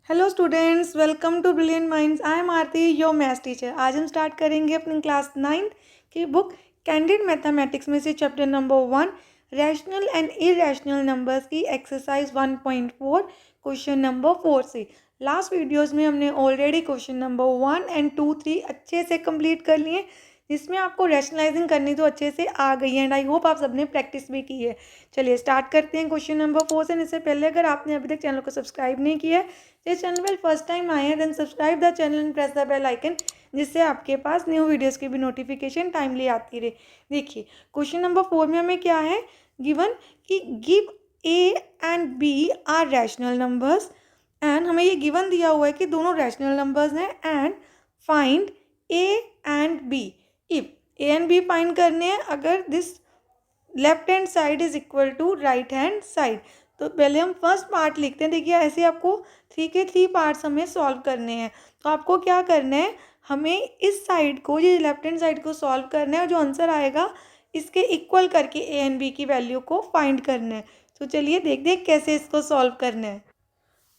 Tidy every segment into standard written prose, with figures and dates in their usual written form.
Hello students, welcome to Brilliant Minds. I am Aarti, your maths teacher. आज हम start करेंगे अपनी क्लास 9th की बुक कैंडिड मैथमेटिक्स में से chapter number 1 rational and irrational numbers की एक्सरसाइज 1.4 क्वेश्चन नंबर 4 से। लास्ट वीडियोस में हमने ऑलरेडी क्वेश्चन नंबर 1 एंड 2, 3 अच्छे से कंप्लीट कर लिए, जिसमें आपको रैशनलाइजिंग करनी तो अच्छे से आ गई है एंड आई होप आप सबने प्रैक्टिस भी की है। चलिए स्टार्ट करते हैं क्वेश्चन नंबर 4 से। इससे पहले अगर आपने अभी तक चैनल को सब्सक्राइब नहीं किया है, इस चैनल पर फर्स्ट टाइम आए हैं, then subscribe the channel and press the bell icon, जिससे आपके पास न्यू वीडियोस की भी नोटिफिकेशन टाइमली आती रहे। देखिए क्वेश्चन नंबर 4 में हमें क्या है गिवन कि give a and b are rational numbers, and हमें ये गिवन दिया हुआ है कि दोनों रैशनल नंबर्स हैं and find a and b. If a and b find करने हैं अगर this left hand side is equal to right hand side. तो पहले हम फर्स्ट पार्ट लिखते हैं। देखिए ऐसे आपको 3 के 3 पार्ट्स हमें सॉल्व करने हैं। तो आपको क्या करना है, हमें इस साइड को, ये लेफ्ट हैंड साइड को सॉल्व करना है और जो आंसर आएगा इसके इक्वल करके ए एंड बी की वैल्यू को फाइंड करना है। तो चलिए देखते हैं कैसे इसको सॉल्व करना है।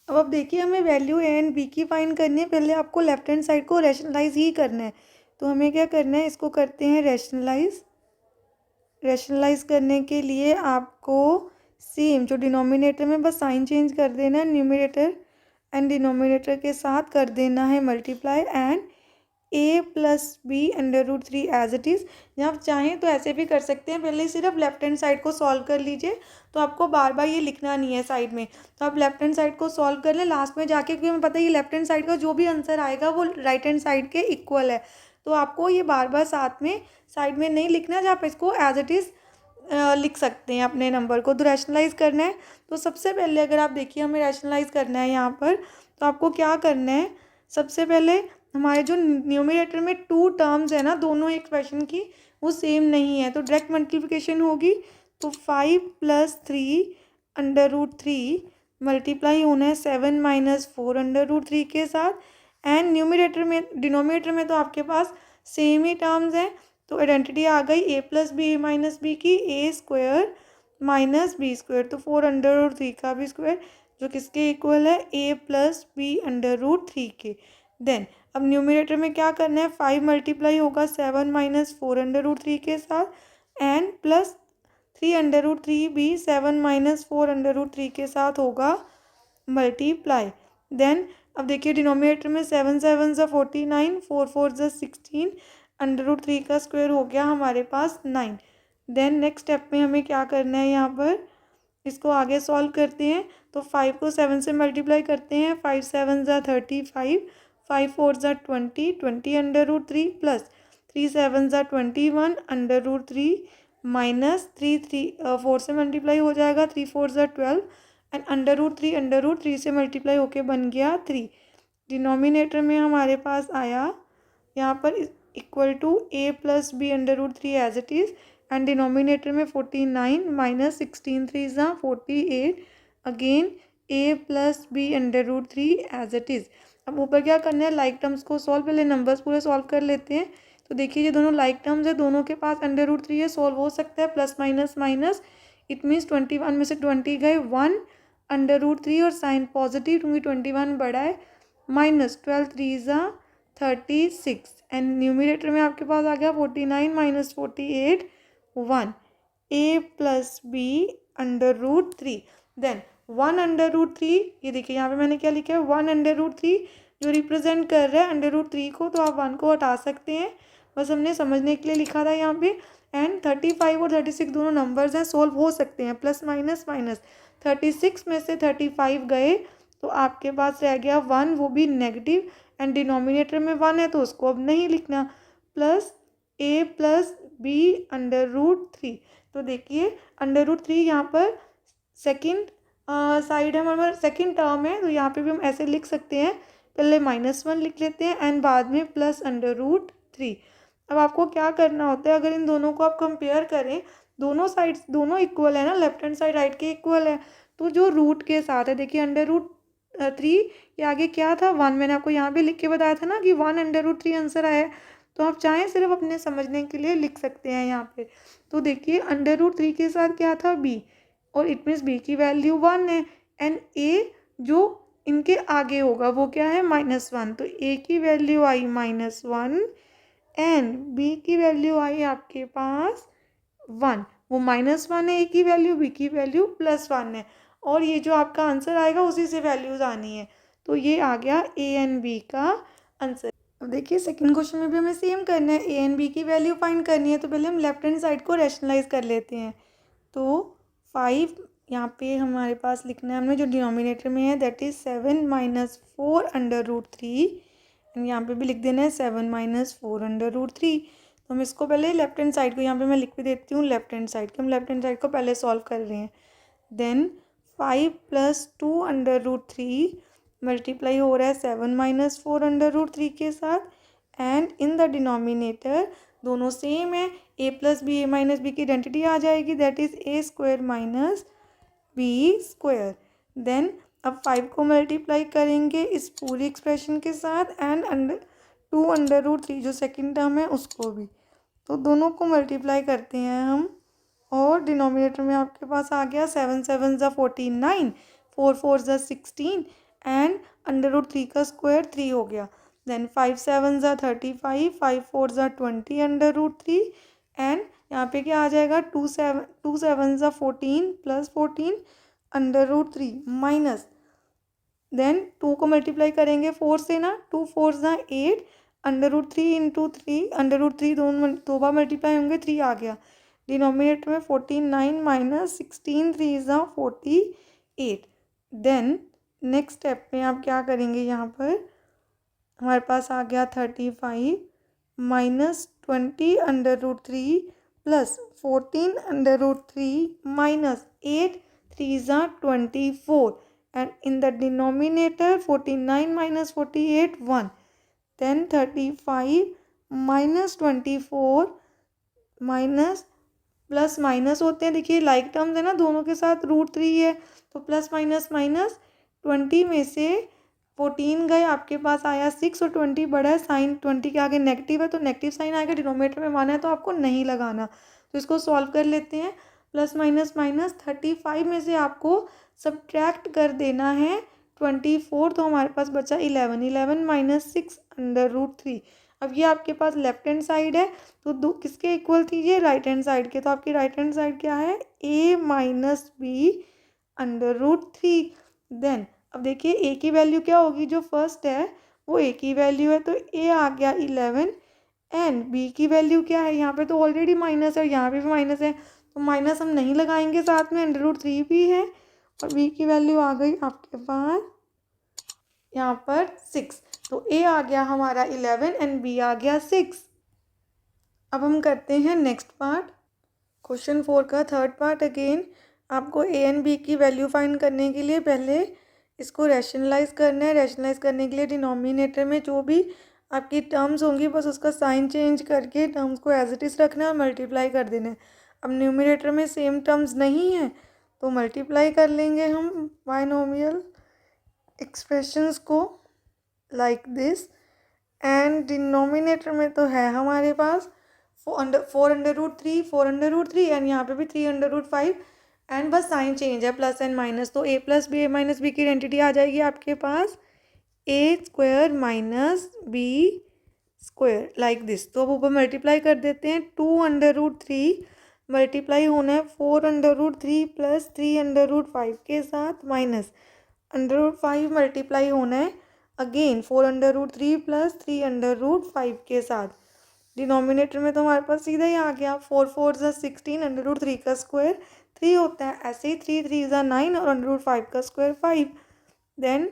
अब देखिए हमें वैल्यू ए एंड बी की फाइंड करनी है। पहले आपको लेफ्ट हैंड साइड को रैशनलाइज ही करना है। तो हमें क्या करना है, इसको करते हैं रैशनलाइज। रैशनलाइज करने के लिए आपको सेम जो डिनोमिनेटर में बस साइन चेंज कर देना है, न्यूमरेटर एंड डिनोमिनेटर के साथ कर देना है multiply and a plus b under root 3 as it is. या आप चाहें तो ऐसे भी कर सकते हैं, पहले सिर्फ लेफ्ट हैंड साइड को सॉल्व कर लीजिए, तो आपको बार बार ये लिखना नहीं है साइड में। तो आप लेफ्ट हैंड साइड को सॉल्व कर लें लास्ट में जाके, क्योंकि हमें पता है ये लेफ्ट हैंड साइड का जो भी आंसर आएगा वो राइट हैंड साइड के इक्वल है। तो आपको ये बार बार साथ में साइड में नहीं लिखना, जहाँ आप इसको एज इट इज़ लिख सकते हैं अपने नंबर को। तो रैशनलाइज करना है, तो सबसे पहले अगर आप देखिए हमें रैशनलाइज करना है यहाँ पर, तो आपको क्या करना है, सबसे पहले हमारे जो न्यूमरेटर में 2 टर्म्स है ना, दोनों एक्सप्रेशन की वो सेम नहीं है, तो डायरेक्ट मल्टीप्लिकेशन होगी। तो 5 + 3 अंडर रूट 3 मल्टीप्लाई होना है 7 - 4 अंडर रूट 3 के साथ। एंड न्यूमरेटर में, डिनोमिनेटर में तो आपके पास सेम ही टर्म्स हैं, तो आइडेंटिटी आ गई a + b - b की, a² - b²। तो 4 अंडर रूट 3 का भी स्क्वायर, जो किसके इक्वल है, a + b अंडर रूट 3 के। देन अब न्यूमरेटर में क्या करना है, 5 मल्टीप्लाई होगा 7 - 4 अंडर रूट 3 के साथ एंड प्लस 3 अंडर रूट 3 भी 7 - 4 अंडर रूट 3 के साथ होगा मल्टीप्लाई। देन अब देखिए डिनोमिनेटर में 7 × 7 = 49, 4 × 4 = 16 अंडर रूट 3 का स्क्वायर हो गया हमारे पास 9। देन नेक्स्ट स्टेप में हमें क्या करना है, यहाँ पर इसको आगे सॉल्व करते हैं। तो 5 को 7 से मल्टीप्लाई करते हैं, 5 × 7 = 35, 5 × 4 = 20, 20 under root 3 plus 3 × 7 = 21 under root 3 minus 4 से मल्टीप्लाई हो जाएगा, 3 × 4 = 12 एंड अंडर रूट 3 से मल्टीप्लाई होके बन गया 3। डिनोमिनेटर में हमारे पास आया यहाँ पर equal to a + b under root 3 as it is, and denominator में 49 - 16 3 = 48 again a + b under root 3 as it is. अब ऊपर क्या करना है, लाइक टर्म्स को सॉल्व, पहले नंबर्स पूरे सॉल्व कर लेते हैं। तो देखिए ये दोनों लाइक टर्म्स है, दोनों के पास अंडर रूट 3 है, सॉल्व हो सकता है, plus minus minus, it means 21 में से 20 गए, 1 अंडर रूट 3 और साइन पॉजिटिव क्योंकि 21 बड़ा है, माइनस 12 3 = 36 एंड न्यूमरेटर में आपके पास आ गया 49 - 48 1 a + b under root 3। Then 1 under root 3, ये देखिए यहाँ पे मैंने क्या लिखा है, 1 अंडर रूट 3 जो रिप्रेजेंट कर रहा है अंडर रूट 3 को, तो आप 1 को हटा सकते हैं, बस हमने समझने के लिए लिखा था यहाँ पे। एंड 35 और 36 दोनों नंबर्स हैं, सोल्व हो सकते हैं, प्लस माइनस माइनस, 36 में से 35 गए तो आपके पास रह गया 1, वो भी नेगेटिव, एंड डिनोमिनेटर में 1 है तो उसको अब नहीं लिखना, plus a + b under root 3। तो देखिए अंडर रूट 3 यहाँ पर सेकंड साइड है, हमारा सेकंड टर्म है, तो यहाँ पे भी हम ऐसे लिख सकते हैं, पहले -1 लिख लेते हैं एंड बाद में प्लस अंडर रूट 3। अब आपको क्या करना होता है, अगर इन दोनों को आप कंपेयर करें, दोनों साइड्स दोनों इक्वल है ना, लेफ्ट हैंड साइड राइट के इक्वल है, तो जो रूट के साथ है, देखिए अंडर रूट 3 के आगे क्या था, 1, मैंने आपको यहाँ पे लिख के बताया था ना कि 1 अंडर रूट 3 आंसर आया है, तो आप चाहें सिर्फ अपने समझने के लिए लिख सकते हैं यहाँ पे। तो देखिए अंडर रूट 3 के साथ क्या था, b, और इट मीन्स b की वैल्यू 1 है, एंड a जो इनके आगे होगा, वो क्या है -1। तो ए की वैल्यू आई -1 एंड बी की वैल्यू आई आपके पास 1। वो -1 है ए की वैल्यू, बी की वैल्यू +1 है, और ये जो आपका आंसर आएगा उसी से वैल्यूज आनी है। तो ये आ गया ए एंड बी का आंसर। अब देखिए सेकंड क्वेश्चन में भी हमें सेम करना है, ए एंड बी की वैल्यू फाइंड करनी है। तो पहले हम लेफ्ट हैंड साइड को रैशनलाइज कर लेते हैं। तो 5 यहाँ पे हमारे पास लिखना है हमने जो डिनोमिनेटर में है, दैट इज़ 7 - 4 √3। एंड यहाँ पे भी लिख देना है 7 - 4 √3। तो हम इसको पहले लेफ्ट हैंड साइड को यहाँ पे मैं लिख भी देती हूँ, लेफ्ट हैंड साइड को हम लेफ्ट हैंड साइड को पहले सॉल्व कर रहे हैं। देन 5 + 2 √3 मल्टीप्लाई हो रहा है 7 - 4 √3 के साथ, एंड इन द डिनोमिनेटर दोनों सेम है, a + b a - b की आइडेंटिटी आ जाएगी, that is a² - b²। Then अब 5 को मल्टीप्लाई करेंगे इस पूरी एक्सप्रेशन के साथ, एंड 2 √3 जो सेकंड टर्म है उसको भी। तो दोनों को मल्टीप्लाई करते हैं हम, और डिनोमिनेटर में आपके पास आ गया 7 × 7 = 49, 4 × 4 = 16, एंड √3 का स्क्वायर 3 हो गया। देन 5 × 7 = 35, 5 × 4 = 20 √3, एंड यहाँ पे क्या आ जाएगा 2 7 = 14 + 14 √3 माइनस, देन 2 को मल्टीप्लाई करेंगे 4 से ना, 2 × 4 = 8, √3 × 3 √3 दो बार मल्टीप्लाई होंगे 3 आ गया। डिनोमिनेटर में 49 - 16 3 = 48। देन नेक्स्ट स्टेप में आप क्या करेंगे, यहाँ पर हमारे पास आ गया 35 - 20 √3 + 14 √3 - 8 3 = 24, and in the denominator 49 - 48 1। then 35 - 24 minus plus minus होते हैं, देखिए लाइक टर्म्स है ना, दोनों के साथ √3 है, तो प्लस माइनस माइनस, 20 में से 14 गए, आपके पास आया 6, और 20 बड़ा है, साइन 20 के आगे नेगेटिव है तो नेगेटिव साइन आएगा, डिनोमिनेटर में 1 है तो आपको नहीं लगाना। तो इसको सॉल्व कर लेते हैं, प्लस माइनस माइनस, 35 में से आपको सब्ट्रैक्ट कर देना है 24, तो हमारे पास बचा 11, 11 - 6 √3। अब ये आपके पास लेफ्ट हैंड साइड है, तो दो किसके इक्वल थी, ये राइट हैंड साइड के, तो आपकी राइट हैंड साइड क्या है, a - b √3। देन अब देखिए a की वैल्यू क्या होगी, जो फर्स्ट है वो a की वैल्यू है, तो a आ गया 11, एंड b की वैल्यू क्या है, यहाँ पे तो ऑलरेडी माइनस है, यहाँ पे भी माइनस है, तो माइनस हम नहीं लगाएंगे, साथ में √3 भी है, और b की वैल्यू आ गई आपके पास यहाँ पर 6। तो a आ गया हमारा 11 एंड b आ गया 6। अब हम करते हैं नेक्स्ट पार्ट, क्वेश्चन 4 का थर्ड पार्ट। अगेन आपको a एंड b की वैल्यू फाइंड करने के लिए पहले इसको रैशनलाइज करना है। रैशनलाइज करने के लिए डिनोमिनेटर में जो भी आपकी टर्म्स होंगी बस उसका साइन चेंज करके टर्म्स को एज इट इज़ रखना है और मल्टीप्लाई कर देना है। अब न्यूमिनेटर में सेम टर्म्स नहीं है तो मल्टीप्लाई कर लेंगे हम बाइनोमियल एक्सप्रेशंस को लाइक दिस, एंड डिनोमिनेटर में तो है हमारे पास 4 √3 4 √3, एंड यहाँ पे भी 3 √5, एंड बस साइन चेंज है प्लस एंड माइनस, तो a + b a - b की आइडेंटिटी आ जाएगी आपके पास a² - b² लाइक दिस। तो अब ऊपर मल्टीप्लाई कर देते हैं, 2 √3 मल्टीप्लाई होना है 4 √3 + 3 √5 के साथ, माइनस √5 मल्टीप्लाई होना है अगेन 4 √3 + 3 √5 के साथ। डिनोमिनेटर में तो हमारे पास सीधा ही आ गया, 4 × 4 = 16, √3 का स्क्वायर 3 होता है, ऐसे ही 3 × 3 = 9, और √5 का स्क्वायर 5। देन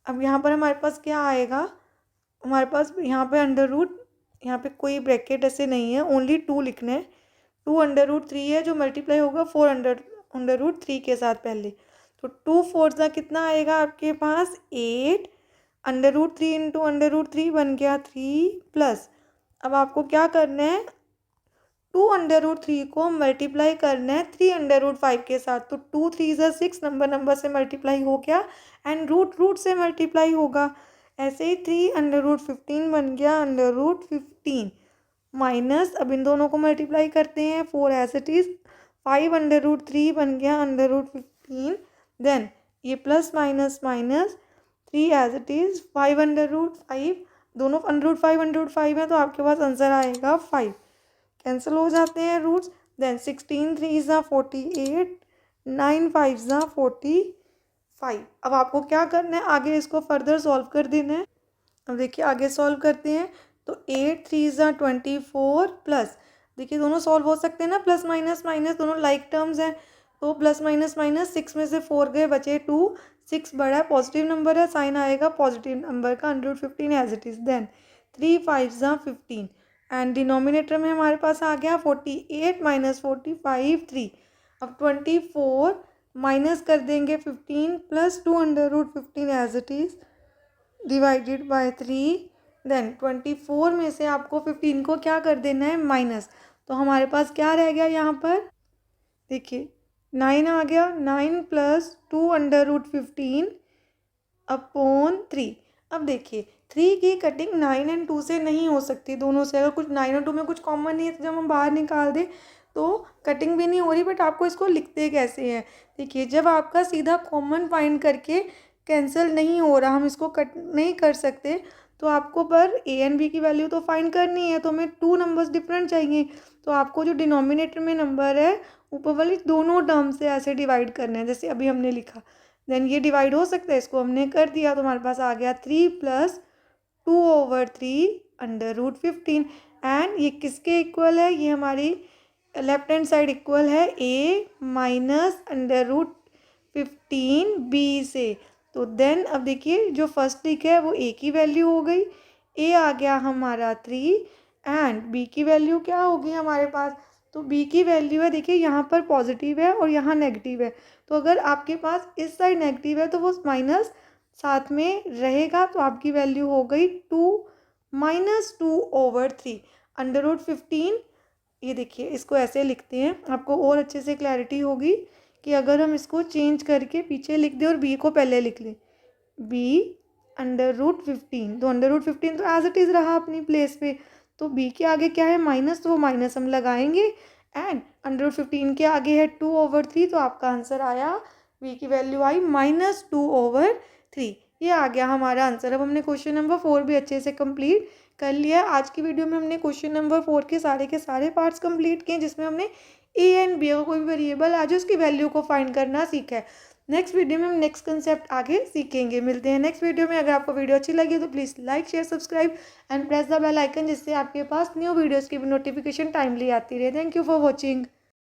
अब यहाँ पर हमारे पास क्या आएगा, हमारे पास यहाँ पे यहाँ पे कोई ब्रैकेट ऐसे नहीं है, ओनली 2 लिखना है, 2 √3 है जो मल्टीप्लाई होगा 4 √3 के साथ पहले, तो 2 × 4 = कितना आएगा आपके पास 8, √3 × √3 बन गया 3 प्लस, अब आपको क्या करना है 2 √3 को मल्टीप्लाई करना है 3 √5 के साथ, तो 2 × 3 = 6, नंबर से मल्टीप्लाई हो गया, एंड रूट से मल्टीप्लाई होगा, ऐसे ही 3 √15 बन गया √15 माइनस, अब इन दोनों को मल्टीप्लाई करते हैं 4 एज इट इज़, 5 √3 बन गया √15। देन ये plus minus minus, 3 as it is, 5 √5, दोनों √5 है तो आपके पास आंसर आएगा 5। कैंसिल हो जाते हैं रूट्स। देन 16 3 ज़ा 48, 9 5 ज़ा 45। अब आपको क्या करना है, आगे इसको फर्दर सॉल्व कर देना है। अब देखिए आगे सॉल्व करते हैं तो 8 3 ज़ा 24 प्लस, देखिए दोनों सॉल्व हो सकते हैं ना, प्लस माइनस माइनस दोनों लाइक टर्म्स हैं, तो प्लस माइनस माइनस 6 में से 4 गए, बचे 2, 6 बड़ा है, पॉजिटिव नंबर है, साइन आएगा पॉजिटिव नंबर का, 115 एज इट इज़। देन 3 5 ज़ा 15 एंड डिनोमिनेटर में हमारे पास आ गया 48 माइनस 45 3। अब 24 माइनस कर देंगे 15 plus 2 √15 as it is divided by 3। Then 24 में से आपको 15 को क्या कर देना है, माइनस, तो हमारे पास क्या रह गया यहाँ पर, देखिए 9 आ गया, 9 प्लस 2 √15 अपॉन 3। अब देखिए 3 की कटिंग 9 एंड 2 से नहीं हो सकती, दोनों से अगर कुछ 9 और 2 में कुछ कॉमन नहीं है तो जब हम बाहर निकाल दें तो कटिंग भी नहीं हो रही, बट आपको इसको लिखते कैसे हैं, देखिए जब आपका सीधा कॉमन फाइंड करके कैंसिल नहीं हो रहा, हम इसको कट नहीं कर सकते, तो आपको पर ए एंड बी की वैल्यू तो फाइंड करनी है, तो हमें 2 नंबर्स डिफरेंट चाहिए, तो आपको जो डिनोमिनेटर में नंबर है ऊपर वाली दोनों टर्म से ऐसे डिवाइड करना है जैसे अभी हमने लिखा। देन ये डिवाइड हो सकता है, इसको हमने कर दिया तो हमारे पास आ गया 3 प्लस 2/3 √15। एंड ये किसके इक्वल है, ये हमारी लेफ्ट हैंड साइड इक्वल है a माइनस √15 b से। तो देन अब देखिए जो फर्स्ट लिखा है वो a की वैल्यू हो गई, a आ गया हमारा 3 एंड b की वैल्यू क्या होगी हमारे पास, तो b की वैल्यू है, देखिए यहाँ पर पॉजिटिव है और यहाँ नेगेटिव है, तो अगर आपके पास इस साइड नेगेटिव है तो वो माइनस साथ में रहेगा, तो आपकी वैल्यू हो गई 2 माइनस 2/3 √15। ये देखिए इसको ऐसे लिखते हैं, आपको और अच्छे से क्लैरिटी होगी कि अगर हम इसको चेंज करके पीछे लिख दें और b को पहले लिख लें, b √15, तो √15 तो एज इट इज़ रहा अपनी प्लेस पे, तो b के आगे क्या है माइनस, तो वो माइनस हम लगाएंगे एंड √15 के आगे है 2/3, तो आपका आंसर आया, b की वैल्यू आई -2/3। ये आ गया हमारा आंसर। अब हमने क्वेश्चन नंबर 4 भी अच्छे से कंप्लीट कर लिया। आज की वीडियो में हमने क्वेश्चन नंबर 4 के सारे पार्ट्स कंप्लीट किए, जिसमें हमने ए एंड बी का कोई भी वेरिएबल आज उसकी वैल्यू को फाइंड करना सीखा है। नेक्स्ट वीडियो में हम नेक्स्ट कंसेप्ट आगे सीखेंगे। मिलते हैं नेक्स्ट वीडियो में। अगर आपको वीडियो अच्छी लगी तो please like share subscribe and press the bell icon, जिससे आपके पास न्यू वीडियोज़ की भी नोटिफिकेशन टाइमली आती रहे। Thank you for watching.